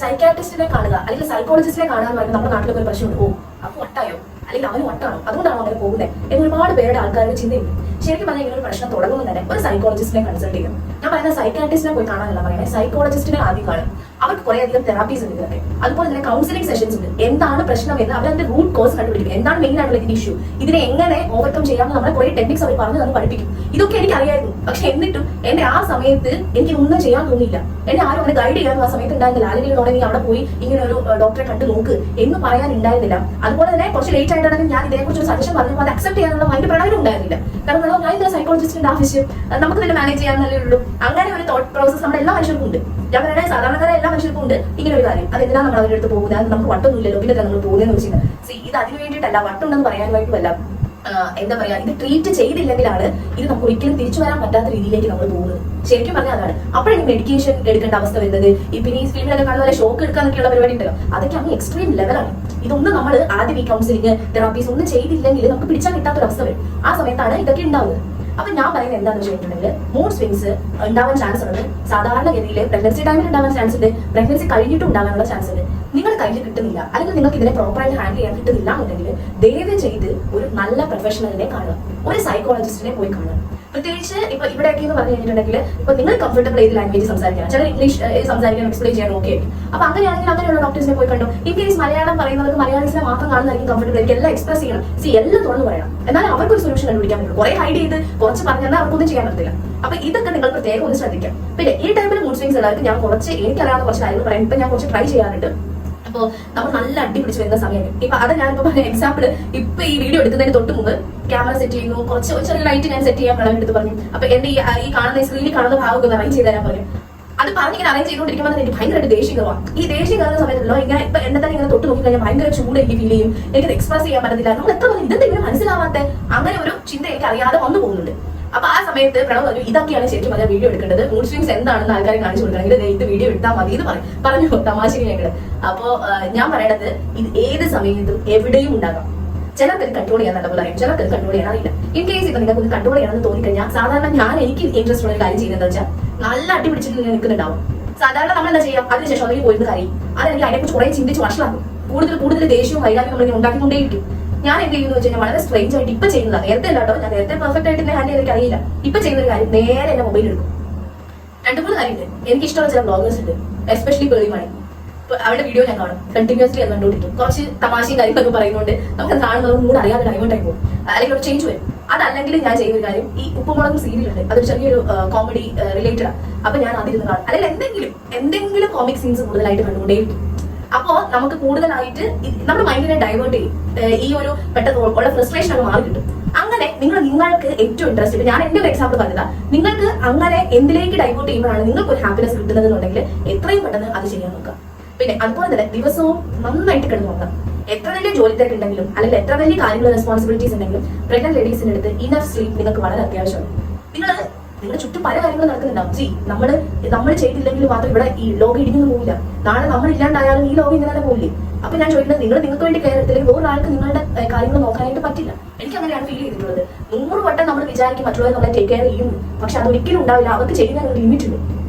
സൈക്കാട്രിസ്റ്റിനെ കാണുക അല്ലെങ്കിൽ സൈക്കോളജിസ്റ്റിനെ കാണുക എന്ന് പറയുമ്പോൾ നമ്മുടെ നാട്ടിലൊക്കെ ഒരു പ്രശ്നമുണ്ട്, ഓ അപ്പൊ വട്ടായോ അല്ലെങ്കിൽ അവന് വട്ടാണോ അതുകൊണ്ടാണോ അങ്ങനെ പോകുന്നത് എന്ന് ഒരുപാട് പേരുടെ ആൾക്കാരുടെ ചിന്തയുണ്ട്. ശരിക്കും പറഞ്ഞാൽ ഇങ്ങനെ ഒരു പ്രശ്നം തുടങ്ങുമ്പോൾ തന്നെ ഒരു സൈക്കോളജിസ്റ്റിനെ കൺസൾട്ട് ചെയ്യണം. ഞാൻ പറയുന്ന സൈക്കാട്രിസ്റ്റിനെ പോയി കാണാനല്ല പറയുന്നത്, സൈക്കോളജിസ്റ്റിനെ ആദ്യം കാണും. അവർക്ക് കുറെ അധികം തെറാപ്പീസ് ഉണ്ട് ഇതിലൊക്കെ. അതുപോലെ തന്നെ കൗൺസിലിംഗ് സെഷൻസ് ഉണ്ട്. എന്താണ് പ്രശ്നം എന്ന് അവരതിന്റെ റൂട്ട് കോസ് കണ്ടുപിടിക്കും, എന്താണ് മെയിൻ ആയിട്ടുള്ള ഇതിന്റെ ഇഷ്യൂ, ഇതിനെ എങ്ങനെ ഓവർകം ചെയ്യാമെന്ന് നമ്മളെ കുറെ ടെക്നിക്സ് അവർ പറഞ്ഞു തന്ന് പഠിപ്പിക്കും. ഇതൊക്കെ എനിക്ക് അറിയായിരുന്നു. പക്ഷെ എന്നിട്ടും എന്റെ ആ സമയത്ത് എനിക്ക് ഒന്നും ചെയ്യാൻ തോന്നിയില്ല. എന്നെ ആരും അങ്ങനെ ഗൈഡ് ചെയ്യാനും ആ സമയത്ത് ഉണ്ടായിരുന്നില്ല. അല്ലെങ്കിൽ നീ അവിടെ പോയി ഇങ്ങനെ ഒരു ഡോക്ടറെ കണ്ടു നോക്ക് എന്ന് പറയാൻ ഉണ്ടായിരുന്നില്ല. അതുപോലെ തന്നെ കുറച്ച് ലേറ്റ് ആയിട്ടാണെങ്കിൽ ഞാൻ ഇതിനെക്കുറിച്ച് ഒരു സജഷൻ പറഞ്ഞു അത് അക്സെപ്റ്റ് ചെയ്യാനുള്ള അതിന്റെ പ്രണയം ഉണ്ടായിരുന്നില്ല. കാരണം ഞാൻ ഇതിന്റെ സൈക്കോളജിസ്റ്റിന്റെ ആവശ്യം നമുക്ക് തന്നെ മാനേജ് ചെയ്യാന്നല്ലേ ഉള്ളൂ. അങ്ങനെ ഒരു തോട്ട് പ്രോസസ് നമ്മുടെ എല്ലാ മനുഷ്യർക്കും ഉണ്ട്. ഞാൻ പറയുന്നത് സാധാരണക്കാരെ എല്ലാ മനുഷ്യർക്കും ഉണ്ട് ഇങ്ങനെ ഒരു കാര്യം. അതെന്തിനാ നമ്മൾ അവരുടെ അടുത്ത് പോകുന്നത്, അത് നമുക്ക് വട്ടൊന്നുമില്ലല്ലോ, പിന്നെ നമ്മൾ പോകുന്നതെന്ന് വെച്ചാൽ ഇത് അതിന് വേണ്ടിയിട്ടല്ല, വട്ടുണ്ടെന്ന് പറയാനായിട്ടുമല്ല. എന്താ പറയാ, ഇത് ട്രീറ്റ് ചെയ്തില്ലെങ്കിലാണ് ഇത് നമുക്ക് ഒരിക്കലും തിരിച്ചു വരാൻ പറ്റാത്ത രീതിയിലേക്ക് നമ്മൾ പോകുന്നത്. ശരിക്കും പറഞ്ഞാൽ അതാണ്. അപ്പോഴാണ് മെഡിക്കേഷൻ എടുക്കേണ്ട അവസ്ഥ വരുന്നത്. പിന്നെ ഈ ഫിലിമിലൊക്കെ കാണുന്ന പോലെ ഷോക്ക് എടുക്കാന്നൊക്കെയുള്ള പരിപാടി ഉണ്ടല്ലോ, അതൊക്കെ അങ്ങ് എക്സ്ട്രീം ലെവലാണ്. ഇതൊന്നും നമ്മൾ ആദ്യം ഈ കൗൺസിലിംഗ് തെറാപ്പീസ് ഒന്നും ചെയ്തില്ലെങ്കിൽ നമുക്ക് പിടിച്ചാൽ കിട്ടാത്തൊരവസ്ഥ വരും. ആ സമയത്താണ് ഇതൊക്കെ ഉണ്ടാവുന്നത്. അപ്പൊ ഞാൻ പറയുന്നത് എന്താണെന്ന് വെച്ചിട്ടുണ്ടെങ്കിൽ മൂഡ് സ്വിങ്സ് ഉണ്ടാവാൻ ചാൻസ് ഉണ്ട്. സാധാരണഗതിയിൽ പ്രഗ്നൻസി ടൈമിൽ ഉണ്ടാവാൻ ചാൻസ് ഉണ്ട്, പ്രഗ്നൻസി കഴിഞ്ഞിട്ടും ഉണ്ടാകാനുള്ള ചാൻസ് ഉണ്ട്. നിങ്ങളുടെ കയ്യിൽ കിട്ടുന്നില്ല അല്ലെങ്കിൽ നിങ്ങൾക്ക് ഇതിനെ പ്രോപ്പറായിട്ട് ഹാൻഡിൽ ചെയ്യാൻ കിട്ടുന്നില്ല എന്നുണ്ടെങ്കിൽ ദയവ് ചെയ്ത് ഒരു നല്ല പ്രൊഫഷണലിനെ കാണുക, ഒരു സൈക്കോളജിസ്റ്റിനെ പോയി കാണുക. പ്രത്യേകിച്ച് ഇപ്പൊ ഇവിടെയൊക്കെ എന്ന് പറഞ്ഞു കഴിഞ്ഞിട്ടുണ്ടെങ്കിൽ ഇപ്പൊ നിങ്ങൾ കംഫർട്ടബിൾ ഏത് ലാംഗ്വേജ് സംസാരിക്കണം, ചില ഇംഗ്ലീഷ് സംസാരിക്കാൻ എക്സ്പ്ലെയിൻ ചെയ്യാൻ ഓക്കെ ആയിരിക്കും. അപ്പൊ അങ്ങനെയാണെങ്കിൽ അങ്ങനെയുള്ള ഡോക്ടേഴ്സിനെ പോയി കണ്ടു. ഇൻ കേസ് മലയാളം പറയുന്നവർക്ക് മലയാളീസിനെ മാത്രം കാണുന്നതായിരിക്കും കംഫർട്ടബിൾ. എനിക്ക് എല്ലാം എക്സ്പ്രസ് ചെയ്യണം, എല്ലാം തുറന്നു പറയണം, എന്നാൽ അവർക്കൊരു സൊല്യൂഷൻ കണ്ടുപിടിക്കാൻ പറ്റും. കുറെ ഹൈഡ് ചെയ്ത് കുറച്ച് പറഞ്ഞാൽ അവർക്കൊന്നും ചെയ്യാൻ പറ്റില്ല. അപ്പൊ ഇതൊക്കെ നിങ്ങൾ പ്രത്യേകം ഒന്ന് ശ്രദ്ധിക്കാം. പിന്നെ ഈ ടൈമിൽ മൂഡ് സ്വിങ്സ് ഉള്ളവർക്ക് ഞാൻ കുറച്ച് എനിക്കറിയാവുന്ന കുറച്ച് കാര്യങ്ങൾ പറയാം. ഇപ്പൊ ഞാൻ കുറച്ച് ട്രൈ ചെയ്യാറുണ്ട്. അപ്പോൾ നമ്മൾ നല്ല അടിപിടിച്ച് വരുന്ന സമയം ഇപ്പൊ അത് ഞാനിപ്പോ പറഞ്ഞ എക്സാമ്പിൾ, ഇപ്പൊ ഈ വീഡിയോ എടുക്കുന്നതിന് തൊട്ട് മുമ്പ് ക്യാമറ സെറ്റ് ചെയ്യുന്നു, കുറച്ച് ചെറിയ ലൈറ്റ് ഞാൻ സെറ്റ് ചെയ്യാൻ പ്രണവ് എടുത്ത് പറഞ്ഞു. അപ്പൊ എന്റെ ഈ കാണുന്ന സ്ക്രീനിൽ കാണുന്ന ഭാഗമൊക്കെ ഒന്ന് അറേഞ്ച് ചെയ്ത് തരാൻ പറഞ്ഞു. അത് പറഞ്ഞിങ്ങനെ അറേഞ്ച് ചെയ്തുകൊണ്ടിരിക്കുമ്പോൾ എനിക്ക് ഭയങ്കരമായിട്ട് ദേഷ്യം കയറുക. ഈ ദേഷ്യം കയറുന്ന സമയത്തുള്ള ഇങ്ങനെ ഇപ്പൊ എന്നെ തന്നെ ഇങ്ങനെ തൊട്ട് നോക്കി കഴിഞ്ഞാൽ ഭയങ്കര ചൂട് എനിക്ക് ഫീൽ ചെയ്യും. എനിക്കത് എക്സ്പ്രസ് ചെയ്യാൻ പറ്റത്തില്ല. നമ്മൾ എത്ര പറഞ്ഞു ഇതെന്തെങ്കിലും മനസ്സിലാവാത്ത അങ്ങനെ ഒരു ചിന്ത എനിക്ക് അറിയാതെ വന്നു പോകുന്നുണ്ട്. അപ്പൊ ആ സമയത്ത് പ്രണവ് പറഞ്ഞു ഇതൊക്കെയാണ് ശരിക്കും പറഞ്ഞാൽ വീഡിയോ എടുക്കേണ്ടത്, മൂഡ് സ്വിങ്സ് എന്താണെന്ന് ആൾക്കാരെ കാണിച്ചു കൊടുക്കണമെങ്കിൽ ഇത് വീഡിയോ എടുത്താൽ മതി എന്ന് പറഞ്ഞു തമാശക്ക് ഞങ്ങള്. അപ്പോ ഞാൻ പറയണത് ഇത് ഏത് സമയത്തും എവിടെയും ഉണ്ടാകാം. ചിലർക്ക് കൺട്രോൾ ചെയ്യാൻ നല്ലപോലെ അറിയാം, ചിലർക്ക് കൺട്രോൾ ചെയ്യാൻ അറിയില്ല. ഇൻ കേസ് ഇപ്പൊ നിങ്ങൾക്ക് കൺട്രോൾ ചെയ്യണമെന്ന് തോന്നിക്കഴിഞ്ഞാൽ സാധാരണ എനിക്ക് ഇൻട്രസ്റ്റ് ഉള്ള ഒരു കാര്യം ചെയ്യുന്നത് വെച്ചാൽ നല്ല അടിപിടിച്ചിട്ട് നിൽക്കുന്നുണ്ടാവും. സാധാരണ നമ്മൾ എന്താ ചെയ്യാം, അതിനുശേഷം അതിൽ പോയിരുന്ന കാര്യം അതെനിക്ക് അതിനെക്കുറിച്ച് കുറെ ചിന്തിച്ച് വഷളാക്കും. കൂടുതൽ ദേഷ്യവും വൈകാരിയും നമ്മളിങ്ങനെ ഉണ്ടാക്കിക്കൊണ്ടേയിരിക്കും. ഞാൻ എന്ത് ചെയ്യുന്നു വെച്ച് കഴിഞ്ഞാൽ വളരെ സ്ട്രേഞ്ച് ആയിട്ട് ഇപ്പൊ ചെയ്യുന്നതാണ്. നേരത്തെ അല്ലാട്ടോ, ഞാൻ നേരത്തെ പെർഫെക്റ്റ് ആയിട്ട് ഹാൻഡിൽ ചെയ്ത് എനിക്ക് അറിയില്ല. ഇപ്പൊ ചെയ്യുന്ന ഒരു കാര്യം നേരെ എന്റെ മൊബൈൽ എടുക്കും. 2-3 കാര്യമുണ്ട്. എനിക്ക് ഇഷ്ടമുള്ള ചില ബ്ലോഗേഴ്സ് ഉണ്ട്, എസ്പെഷ്യലി പേളി മണി. അവരുടെ വീഡിയോ ഞാൻ കാണും, കണ്ടിന്യൂസ്ലി അത് കണ്ടുകൊണ്ടിരിക്കും. കുറച്ച് തമാശയും കാര്യങ്ങളൊക്കെ പറയുന്നുണ്ട് നമുക്ക് കാണുന്നത് മൂഡ് അറിയാതെ ഡൈവേർട്ടായി പോകും, അല്ലെങ്കിൽ ഒരു ചേഞ്ച് വരും. അതല്ലെങ്കിൽ ഞാൻ ചെയ്യുന്ന ഒരു കാര്യം, ഈ ഉപ്പുമുളകും സീരിയലുണ്ട്, അതൊരു ചെറിയൊരു കോമഡി റിലേറ്റഡ് ആണ്. അപ്പൊ ഞാൻ അതിരുന്ന് കാണും, അല്ലെങ്കിൽ എന്തെങ്കിലും കോമിക് സീൻസ് കൂടുതലായിട്ട് കണ്ടുകൊണ്ടേയിരിക്കും. അപ്പോ നമുക്ക് കൂടുതലായിട്ട് നമ്മുടെ മൈൻഡിനെ ഡൈവേർട്ട് ചെയ്യും. ഈ ഒരു പെട്ടെന്ന് ഉള്ള ഫ്രസ്ട്രേഷൻ അങ്ങ് മാറി കിട്ടും. അങ്ങനെ നിങ്ങൾക്ക് ഏറ്റവും ഇൻട്രസ്റ്റ്, ഇപ്പൊ ഞാൻ എന്റെ ഒരു എക്സാമ്പിൾ പറഞ്ഞതാ, നിങ്ങൾക്ക് അങ്ങനെ എന്തിലേക്ക് ഡൈവേർട്ട് ചെയ്യുമ്പോഴാണ് നിങ്ങൾക്ക് ഒരു ഹാപ്പിനെസ് കിട്ടുന്നതെന്നുണ്ടെങ്കിൽ എത്രയും പെട്ടെന്ന് അത് ചെയ്യാൻ നോക്കുക. പിന്നെ അതുപോലെ തന്നെ ദിവസവും നന്നായിട്ട് കിടന്നു നോക്കാം. എത്ര വലിയ ജോലി തിരക്കുണ്ടെങ്കിലും അല്ലെങ്കിൽ എത്ര വലിയ കാര്യങ്ങൾ റെസ്പോൺസിബിലിറ്റീസ് ഉണ്ടെങ്കിലും പ്രഗ്നന്റ് ലേഡീസിന്റെ അടുത്ത് ഇനഫ് സ്ലീപ്പ് നിങ്ങൾക്ക് വളരെ അത്യാവശ്യമാണ്. നിങ്ങളുടെ ചുറ്റും പല കാര്യങ്ങളും നടക്കുന്നുണ്ടാവും. നമ്മൾ ചെയ്തില്ലെങ്കിൽ മാത്രം ഇവിടെ ഈ ലോകം ഇടിഞ്ഞു പോകില്ല. നാളെ നമ്മൾ ഇല്ലാണ്ടായാലും ഈ ലോകം ഇങ്ങനെ തന്നെ പോകില്ലേ. അപ്പൊ ഞാൻ ചോദിക്കുന്നത്, നിങ്ങൾക്ക് വേണ്ടി കെയർ എടുത്തില്ലെങ്കിൽ വേറൊരാൾക്ക് നിങ്ങളുടെ കാര്യങ്ങൾ നോക്കാനായിട്ട് പറ്റില്ല. എനിക്ക് അങ്ങനെയാണ് ഫീൽ ചെയ്തിട്ടുള്ളത്. 100 വട്ടം നമ്മൾ വിചാരിക്കും മറ്റുള്ളവർ നമ്മളെ ടേക്ക് കെയർ ചെയ്യും, പക്ഷെ അതൊരിക്കലും ഉണ്ടാവില്ല. അവർക്ക് ചെയ്യുന്ന ഒരു ലിമിറ്റ് ഉണ്ട്.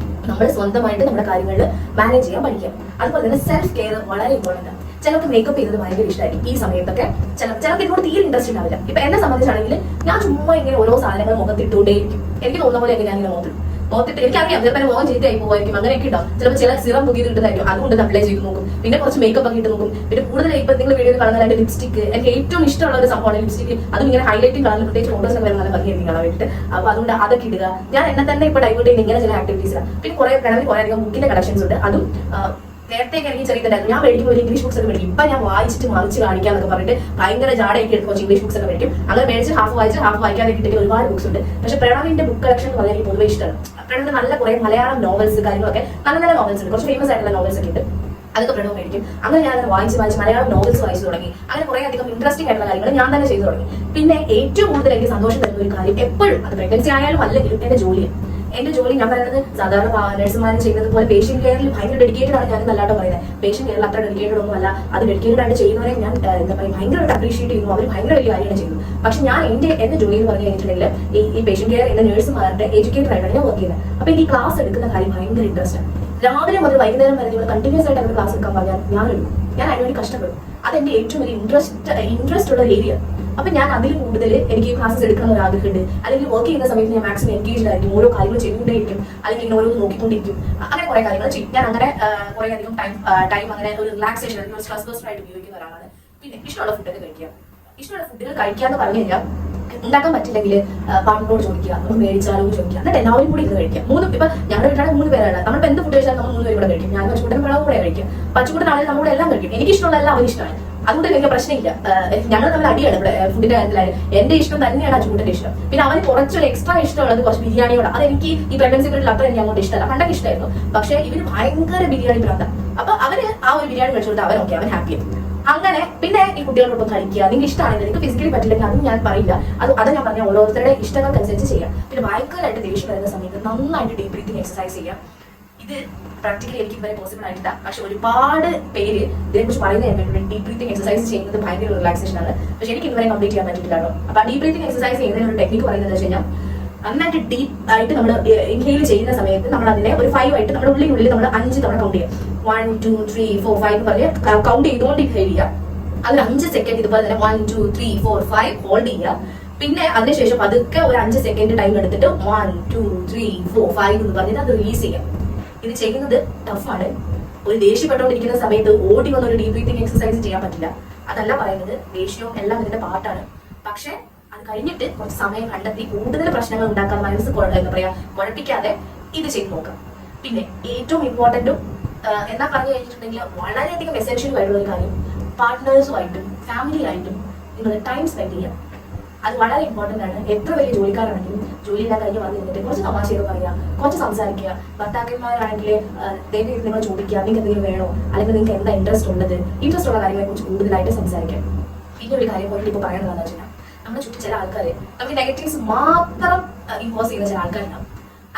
നമ്മൾ സ്വന്തമായിട്ട് നമ്മുടെ കാര്യങ്ങളിൽ മാനേജ് ചെയ്യാൻ പഠിക്കാം. അതുപോലെ തന്നെ സെൽഫ് കെയർ വളരെ ഇമ്പോർട്ടന്റ് ആണ്. ചിലർക്ക് മേക്കപ്പ് ചെയ്തത് ഭയങ്കര ഇഷ്ടമായിരിക്കും ഈ സമയത്തൊക്കെ. ചിലർക്ക് ഇതിനോട് തീരെ ഇൻട്രസ്റ്റ് ഉണ്ടാവില്ല. ഇപ്പൊ എന്നെ സംബന്ധിച്ചാണെങ്കിൽ ഞാൻ ചുമ്മാ ഇങ്ങനെ ഓരോ സാധനങ്ങൾ മുഖത്തിട്ടുകൊണ്ടേയിരിക്കും. എനിക്ക് തോന്നുന്ന പോലെയൊക്കെ ഞാൻ ഇങ്ങനെ നോക്കിട്ട് എനിക്കറിയാം ചിലപ്പോൾ മുഖം ചീത്തയായി പോകുമായിരിക്കും, അങ്ങനെയൊക്കെ ഉണ്ടാവും. ചിലപ്പോൾ ചില സിറം പുതിയ കിട്ടുന്നതായിരിക്കും, അതുകൊണ്ട് അപ്ലൈ ചെയ്ത് നോക്കും. പിന്നെ കുറച്ച് മേക്കപ്പ് ഒക്കെ ഇട്ട് നോക്കും. പിന്നെ കൂടുതൽ ഇപ്പൊ നിങ്ങൾ വീഡിയോ കാണുന്നതിന്റെ ലിപ്സ്റ്റിക് എനിക്ക് ഏറ്റവും ഇഷ്ടമുള്ള ഒരു സംഭവമാണ് ലിപ്സ്റ്റിക്. അതും ഇങ്ങനെ ഹൈലൈറ്റിംഗ് കളറിൽ പ്രത്യേകിച്ച് ഫോട്ടോസ് ഒക്കെ നല്ല ഭംഗിയായിരിക്കും കാണാൻ വേണ്ടിയിട്ട്. അപ്പൊ അതുകൊണ്ട് അതൊക്കെ ഇടുക. ഞാൻ എന്നെ തന്നെ ഇപ്പൊ ഡൈവേർട്ട് ചെയ്യുന്ന ഇങ്ങനെ ചില ആക്ടിവിറ്റീസിലാണ്. പിന്നെ കുറെ അധികം ബുക്കിന്റെ കളക്ഷൻസ് ഉണ്ട്. അതും നേരത്തെ എനിക്ക് ചെറിയതായിരുന്നു. ഞാൻ മേടിക്കുമ്പോൾ ഒരു ഇംഗ്ലീഷ് ബുക്സ് ഒക്കെ മേടിക്കും. ഇപ്പൊ ഞാൻ വായിച്ചിട്ട് മറിച്ച് കാണിക്കാന്നൊക്കെ പറഞ്ഞിട്ട് ഭയങ്കര ജാടയൊക്കെ എടുക്കും. കുറച്ച് ഇംഗ്ലീഷ് ബുക്സ് ഒക്കെ മേടിക്കും. അങ്ങനെ മേടിച്ച് ഹാഫ് വായിക്കാതെ കിട്ടിയ ഒരുപാട് ബുക്സ് ഉണ്ട്. പക്ഷെ പ്രണവിന്റെ ബുക്ക് കളക്ഷൻ എന്ന് പറഞ്ഞാൽ എനിക്ക് പൊതുവെ ഇഷ്ടമാണ്. പ്രണവിന്റെ നല്ല കുറെ മലയാളം നോവൽസ് കാര്യങ്ങളൊക്കെ നല്ല നോവൽസ് ഉണ്ട്. കുറച്ച് ഫേമസ് ആയിട്ടുള്ള നോവൽസ് ഒക്കെ ഉണ്ട്. അതൊക്കെ പ്രണവ് മേടിക്കും. അങ്ങനെ ഞാൻ വായിച്ച് മലയാളം നോവൽസ് വായിച്ചു തുടങ്ങി. അങ്ങനെ കുറെ അധികം ഇൻട്രസ്റ്റിംഗ് ആയിട്ടുള്ള കാര്യങ്ങൾ ഞാൻ തന്നെ ചെയ്തു തുടങ്ങി. പിന്നെ ഏറ്റവും കൂടുതൽ എനിക്ക് സന്തോഷം തരുന്ന ഒരു കാര്യം എപ്പോഴും, അത് പ്രഗ്നൻസി ആയാലും അല്ലെങ്കിലും എന്റെ ജോലി ഞാൻ പറയുന്നത് സാധാരണ നഴ്സുമാരും ചെയ്യുന്നത് പോലെ പേഷ്യന്റ് കെയറിൽ ഭയങ്കര ഡെഡിക്കേറ്റഡ് ആണ് ഞാൻ നല്ലാട്ടോ പറയുന്നത്. പേഷ്യന്റ് കെയറിൽ അത്ര ഡെഡിക്കേറ്റഡ് ഒന്നും അല്ല. അത് ഡെഡിക്കേറ്റഡ് ആയിട്ട് ചെയ്യുന്നവരെ ഞാൻ എന്താ പറയുക ഭയങ്കരമായിട്ട് അപ്രീഷിയേറ്റ് ചെയ്യുന്നു. അവർ ഭയങ്കര വലിയ കാര്യമാണ് ചെയ്യുന്നത്. പക്ഷെ ഞാൻ എന്റെ ജോലി എന്ന് പറഞ്ഞു കഴിഞ്ഞിട്ടുണ്ടെങ്കിൽ ഈ പേഷ്യന്റ് കെയർ എന്ന നഴ്സുമാരുടെ എഡ്യൂക്കേറ്റഡ് ആയിട്ടാണ് ഞാൻ വർക്ക് ചെയ്യുന്നത്. അപ്പൊ ഈ ക്ലാസ് എടുക്കുന്ന കാര്യം ഭയങ്കര ഇൻട്രസ്റ്റ് ആണ്. രാവിലെ മുതൽ വൈകുന്നേരം വരെ നിങ്ങൾ കണ്ടിന്യൂസ് ആയിട്ട് അങ്ങനെ ക്ലാസ് എടുക്കാൻ പറഞ്ഞാൽ ഞാൻ എടുക്കും. ഞാൻ അതിനുവേണ്ടി കഷ്ടപ്പെടും. അതെന്റെ ഏറ്റവും വലിയ ഇൻട്രസ്റ്റ് ഉള്ള ഏരിയ. അപ്പൊ ഞാൻ അതിൽ കൂടുതൽ എനിക്ക് ക്ലാസ്സസ് എടുക്കണം ഒരു ആഗ്രഹമുണ്ട്. അല്ലെങ്കിൽ വർക്ക് ചെയ്യുന്ന സമയത്ത് ഞാൻ മാക്സിമം എൻഗേജ്ഡ് ആയിരിക്കും. ഓരോ കാര്യങ്ങൾ ചെയ്തുകൊണ്ടേയിരിക്കും, അല്ലെങ്കിൽ ഇങ്ങനെ ഓരോന്ന് നോക്കിക്കൊണ്ടിരിക്കും. അങ്ങനെ കുറെ കാര്യങ്ങൾ ചെയ്യും. ഞാൻ അങ്ങനെ കുറെ അധികം ടൈം അങ്ങനെ ഒരു റിലാക്സേഷൻ അല്ലെങ്കിൽ സ്ട്രെസ് ബസ്റ്റർ ആയിട്ട് ഉപയോഗിക്കുന്ന ഒരാളാണ്. പിന്നെ ഇഷ്ടമുള്ള ഫുഡൊക്കെ കഴിക്കുക. ഇഷ്ടമുള്ള ഫുഡുകൾ കഴിക്കുക എന്ന് പറഞ്ഞു കഴിഞ്ഞാൽ ഉണ്ടാക്കാൻ പറ്റില്ലെങ്കിൽ പാർട്ട്ണറോട് ചോദിക്കുക, നമ്മൾ മേടിച്ചാലോ ചോദിക്കുക. എന്നിട്ട് എല്ലാവരും കൂടി ഇത് കഴിക്കുക. ഇപ്പൊ ഞങ്ങളുടെ വീട്ടിലാണ് 3 പേരാണ്. നമ്മളിപ്പോൾ എന്ത് ഫുഡ് കഴിച്ചാലും നമ്മൾ 3 പേരും കൂടെ കഴിക്കും. ഞാൻ പച്ചക്കൂട്ടൻ വെള്ളം കൂടെ കഴിക്കും. പച്ചക്കൂട്ടനാണെങ്കിൽ നമ്മുടെ എല്ലാം കഴിക്കും. എനിക്ക് ഇഷ്ടമുള്ള എല്ലാം അവന് ഇഷ്ടമാണ്. അതുകൊണ്ട് എനിക്ക് പ്രശ്നമില്ല. ഞങ്ങൾ തമ്മിൽ അടിയാണ് ഇവിടെ ഫുഡിന്റെ കാര്യത്തിലായാലും. എന്റെ ഇഷ്ടം തന്നെയാണ് അച്ചുകൂട്ടന്റെ ഇഷ്ടം. പിന്നെ അവന് കുറച്ചൊരു എക്സ്ട്രാ ഇഷ്ടമുള്ളത് കുറച്ച് ബിരിയാണിയോട്. അതെനിക്ക് ഈ പ്രഗ്നൻസി പീരീഡിൽ അത്ര എനിക്ക് അങ്ങോട്ട് ഇഷ്ടമല്ല. പണ്ടൊക്കെ ഇഷ്ടമായിരുന്നു. പക്ഷെ ഇവന് ഭയങ്കര ബിരിയാണി പ്രാന്ത. അപ്പൊ അവന് ആ ഒരു ബിരിയാണി മേടിച്ചു കൊടുത്താൽ അവൻ ഹാപ്പിയാണ്. അങ്ങനെ പിന്നെ ഈ കുട്ടികളോടൊപ്പം കളിക്കുക. നിങ്ങൾക്ക് ഇഷ്ടമാണെങ്കിൽ നിങ്ങൾക്ക് ഫിസിക്കലി പറ്റില്ലെങ്കിൽ അതും ഞാൻ പറയില്ല. അത് ഞാൻ പറഞ്ഞ ഓരോരുത്തരുടെ ഇഷ്ടങ്ങൾക്കനുസരിച്ച് ചെയ്യാം. പിന്നെ ഭയങ്കരമായിട്ട് ദേഷ്യം വരുന്ന സമയത്ത് നന്നായിട്ട് ഡീപ് ബ്രീത്തിങ് എക്സസൈസ് ചെയ്യാം. ഇത് പ്രാക്ടിക്കലി എനിക്ക് ഇതുവരെ പോസിബിൾ ആയിട്ടില്ല. പക്ഷെ ഒരുപാട് പേര് ഇതിനെക്കുറിച്ച് പറയുന്നത് ഡീപ് ബ്രീത്തിങ് എക്സസൈസ് ചെയ്യുന്നത് ഭയങ്കര റിലാക്സേഷൻ ആണ്. പക്ഷെ എനിക്ക് ഇതുവരെ കംപ്ലീറ്റ് ചെയ്യാൻ പറ്റിയിട്ടില്ല. അപ്പൊ ഡീപ് ബ്രീത്തിങ് എക്സസൈസ് ചെയ്യുന്നതിന് ഒരു ടെക്നിക്ക് പറയുന്നത് വെച്ച് കഴിഞ്ഞാൽ നന്നായിട്ട് ഡീപ്പ് ആയിട്ട് നമ്മൾ ഇൻഹെയിൽ ചെയ്യുന്ന സമയത്ത് നമ്മൾ അതിനെ ഒരു 5 ആയിട്ട് നമ്മുടെ ഉള്ളിനുള്ളിൽ നമ്മൾ 5 തവണ കൗണ്ട് ചെയ്യാം. 1 2 3 4 5 എന്ന് പറഞ്ഞ് കൗണ്ട് ചെയ്തുകൊണ്ട് ഇൻഹെയിൽ ചെയ്യുക. അതിൽ 5 സെക്കൻഡ് ഇതുപോലെ തന്നെ 1 2 3 4 5 ഹോൾഡ് ചെയ്യുക. പിന്നെ അതിനുശേഷം പതുക്കെ ഒരു 5 സെക്കൻഡ് ടൈം എടുത്തിട്ട് 1 2 3 4 5 എന്ന് പറഞ്ഞിട്ട് അത് റിലീസ് ചെയ്യാം. ഇത് ചെയ്യുന്നത് ടഫാണ്. ഒരു ദേഷ്യപ്പെട്ടുകൊണ്ടിരിക്കുന്ന സമയത്ത് ഓടി വന്ന ഒരു ഡീപ് ബ്രീത്തിങ് എക്സസൈസ് ചെയ്യാൻ പറ്റില്ല. അതല്ല പറയുന്നത്, ദേഷ്യവും എല്ലാം ഇതിന്റെ പാർട്ടാണ്. പക്ഷെ അത് കഴിഞ്ഞിട്ട് കുറച്ച് സമയം കണ്ടെത്തി കൂടുതൽ പ്രശ്നങ്ങൾ ഉണ്ടാക്കാൻ മനസ്സ് എന്താ പറയാ കുഴപ്പിക്കാതെ ഇത് ചെയ്ത് നോക്കാം. പിന്നെ ഏറ്റവും ഇമ്പോർട്ടന്റും എന്നാ പറഞ്ഞു കഴിഞ്ഞിട്ടുണ്ടെങ്കിൽ വളരെയധികം എസെൻഷ്യൽ ആയിട്ടുള്ള ഒരു കാര്യം, പാർട്ട്നേഴ്സുമായിട്ടും ഫാമിലിയായിട്ടും നിങ്ങൾ ടൈം സ്പെൻഡ് ചെയ്യാം. അത് വളരെ ഇമ്പോർട്ടന്റ് ആണ്. എത്ര വലിയ ജോലിക്കാരാണെങ്കിലും ജോലിയെല്ലാം കഴിഞ്ഞ് വന്ന് നിന്നിട്ട് കുറച്ച് തമാശയൊക്കെ പറയുക, കുറച്ച് സംസാരിക്കുക. ഭർത്താക്കന്മാരാണെങ്കിൽ ദൈവം നിങ്ങൾ ചോദിക്കുക നിങ്ങൾക്ക് എന്തെങ്കിലും വേണോ, അല്ലെങ്കിൽ നിങ്ങൾക്ക് എന്താ ഇൻട്രസ്റ്റ് ഉള്ള കാര്യങ്ങളെ കുറിച്ച് കൂടുതലായിട്ട് സംസാരിക്കാം. പിന്നെ ഒരു കാര്യം പോയിട്ട് ഇപ്പോൾ പറയണതെന്ന് വെച്ചാൽ നമ്മുടെ ചുറ്റും ചില ആൾക്കാരെ നമുക്ക് നെഗറ്റീവ്സ് മാത്രം ഇമ്പോസ് ചെയ്യുന്ന ചില ആൾക്കാരുണ്ടാവും.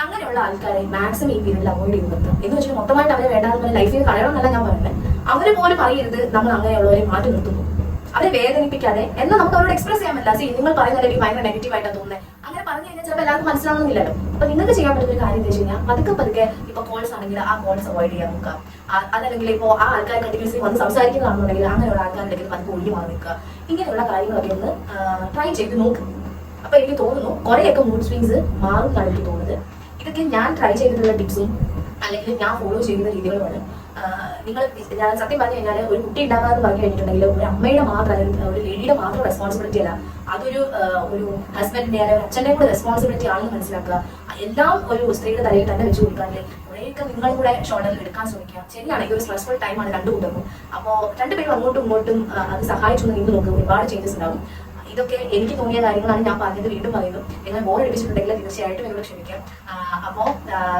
അങ്ങനെയുള്ള ആൾക്കാരെ മാക്സിമം ഈ പീരീഡിൽ അവോയ്ഡ് ചെയ്ത് നിർത്താം. എന്ന് വെച്ചാൽ മൊത്തമായിട്ട് അവരെ വേണ്ടാതെ ലൈഫിൽ കളയണമെന്നല്ല ഞാൻ പറയുന്നത്. അവര് പോലും അറിയരുത് നമ്മൾ അങ്ങനെയുള്ളവരെ മാറ്റി നിർത്തുന്നു. അവരെ വേദനിപ്പിക്കാതെ എന്നാൽ നമുക്ക് അവരോട് എക്സ്പ്രസ് ചെയ്യാൻ പറ്റില്ല. നിങ്ങൾ പറയുന്നത് എനിക്ക് ഭയങ്കര നെഗറ്റീവ് ആയിട്ടാണ് തോന്നുന്നത്, അങ്ങനെ പറഞ്ഞു കഴിഞ്ഞാൽ ചിലപ്പോൾ എല്ലാവർക്കും മനസ്സിലാവുന്നില്ലല്ലോ. അപ്പൊ നിങ്ങൾക്ക് ചെയ്യാൻ പറ്റുന്ന ഒരു കാര്യം എന്താ വെച്ച് കഴിഞ്ഞാൽ പതുക്കെ ഇപ്പൊ കോൾസ് ആണെങ്കിൽ ആ കോൾസ് അവോയ്ഡ് ചെയ്യാൻ നോക്കുക. അതല്ലെങ്കിൽ ഇപ്പോൾ ആ ആൾക്കാർ കണ്ടിന്യൂസ്ലി വന്ന് സംസാരിക്കുന്നതാണെന്നുണ്ടെങ്കിൽ അങ്ങനെയുള്ള ആൾക്കാരുടെ പതുക്കെ ഒഴിഞ്ഞു മാറി നിൽക്കുക. ഇങ്ങനെയുള്ള കാര്യങ്ങളൊക്കെ ഒന്ന് ട്രൈ ചെയ്ത് നോക്കും. അപ്പൊ എനിക്ക് തോന്നുന്നു കുറെയൊക്കെ മൂഡ് സ്വിങ്സ് മാറും എന്നാണ് എനിക്ക് തോന്നുന്നത്. ഇതൊക്കെ ഞാൻ ട്രൈ ചെയ്തിട്ടുള്ള ടിപ്സും അല്ലെങ്കിൽ ഞാൻ ഫോളോ ചെയ്യുന്ന രീതികളുമാണ്. നിങ്ങൾ സത്യം പറഞ്ഞു കഴിഞ്ഞാൽ ഒരു കുട്ടി ഉണ്ടാകാന്ന് പറഞ്ഞു കഴിഞ്ഞിട്ടുണ്ടെങ്കിൽ ഒരു അമ്മയുടെ മാത്രം അല്ലെങ്കിൽ ഒരു ലേഡിയുടെ മാത്രം റെസ്പോൺസിബിലിറ്റി അല്ല, അതൊരു ഹസ്ബൻഡിന്റെ അല്ലെങ്കിൽ അച്ഛൻ്റെ കൂടെ റെസ്പോൺസിബിലിറ്റി ആണെന്ന് മനസ്സിലാക്കുക. എല്ലാം ഒരു സ്ത്രീയുടെ തലയിൽ തന്നെ വെച്ച് കൊടുക്കാറില്ലേ, കുറേയൊക്കെ നിങ്ങൾ കൂടെ ഷോൾഡറിൽ എടുക്കാൻ ശ്രമിക്കുക. ശരിയാണെങ്കിൽ ഒരു സ്ട്രെസ്ഫുൾ ടൈമാണ് രണ്ടു കൂട്ടർക്കും. അപ്പോൾ രണ്ടുപേരും അങ്ങോട്ടും ഇങ്ങോട്ടും അത് സഹായിച്ചു നിങ്ങൾ നോക്കുക, ഒരുപാട് ചേഞ്ചസ് ഉണ്ടാവും. ഇതൊക്കെ എനിക്ക് തോന്നിയ കാര്യങ്ങളാണ് ഞാൻ പറഞ്ഞത്. വീണ്ടും പറയുന്നു, നിങ്ങൾ ബോർ അടിപ്പിച്ചിട്ടുണ്ടെങ്കിൽ തീർച്ചയായിട്ടും എന്നോട് ക്ഷമിക്കാം. അപ്പോൾ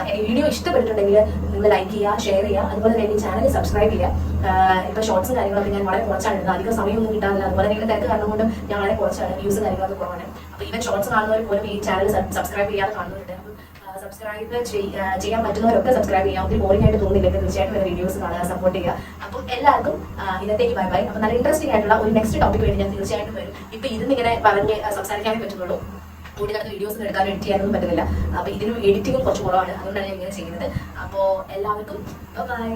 എനിക്ക് വീഡിയോ ഇഷ്ടപ്പെട്ടിട്ടുണ്ടെങ്കിൽ നിങ്ങൾ ലൈക്ക് ചെയ്യുക, ഷെയർ ചെയ്യുക, അതുപോലെ തന്നെ ഈ ചാനൽ സബ്സ്ക്രൈബ് ചെയ്യുക. ഇപ്പോൾ ഷോർട്സും കാര്യങ്ങളൊക്കെ ഞാൻ വളരെ കുറച്ചാണ് ഇടുന്നത്, അധികം സമയമൊന്നും കിട്ടാറില്ല. അതുപോലെ നിങ്ങൾ തിരക്ക് കാരണം കൊണ്ട് ഞാൻ വളരെ കുറച്ചാണ്, വ്യൂസ് കാര്യങ്ങളൊക്കെ കുറവാണ്. അപ്പോൾ ഈവൻ ഷോർട്സ് കാണുന്നവർ പോലും ഈ ചാനൽ സബ്സ്ക്രൈബ് ചെയ്യാതെ കാണുന്നുണ്ട്. സബ്സ്ക്രൈബ് ചെയ്യാൻ പറ്റുന്നവരൊക്കെ സബ്സ്ക്രൈബ് ചെയ്യാം. ഒത്തിരി ബോറിംഗ് ആയിട്ട് തോന്നിയില്ലെങ്കിൽ തീർച്ചയായിട്ടും വേറെ വീഡിയോസ് കാണുക, സപ്പോർട്ട് ചെയ്യുക. അപ്പം എല്ലാവർക്കും ഇന്നത്തേക്ക് ബൈ ബൈ. അപ്പം നല്ല ഇൻട്രസ്റ്റിംഗ് ആയിട്ടുള്ള ഒരു നെക്സ്റ്റ് ടോപ്പിക് വേണ്ടി ഞാൻ തീർച്ചയായിട്ടും വരും. ഇപ്പൊ ഇതിന്നിങ്ങനെ പറഞ്ഞ് സംസാരിക്കാനേ പറ്റുന്നുള്ളൂ, കൂടി നടന്ന വീഡിയോസ് എടുക്കാനും എഡിറ്റ് ചെയ്യാനൊന്നും പറ്റുന്നില്ല. അപ്പൊ ഇതിനും എഡിറ്റിങ്ങും കുറച്ച് കുറവാണ്, അതുകൊണ്ടാണ് ഞാൻ ഇങ്ങനെ ചെയ്യുന്നത്. അപ്പോൾ എല്ലാവർക്കും ബൈ.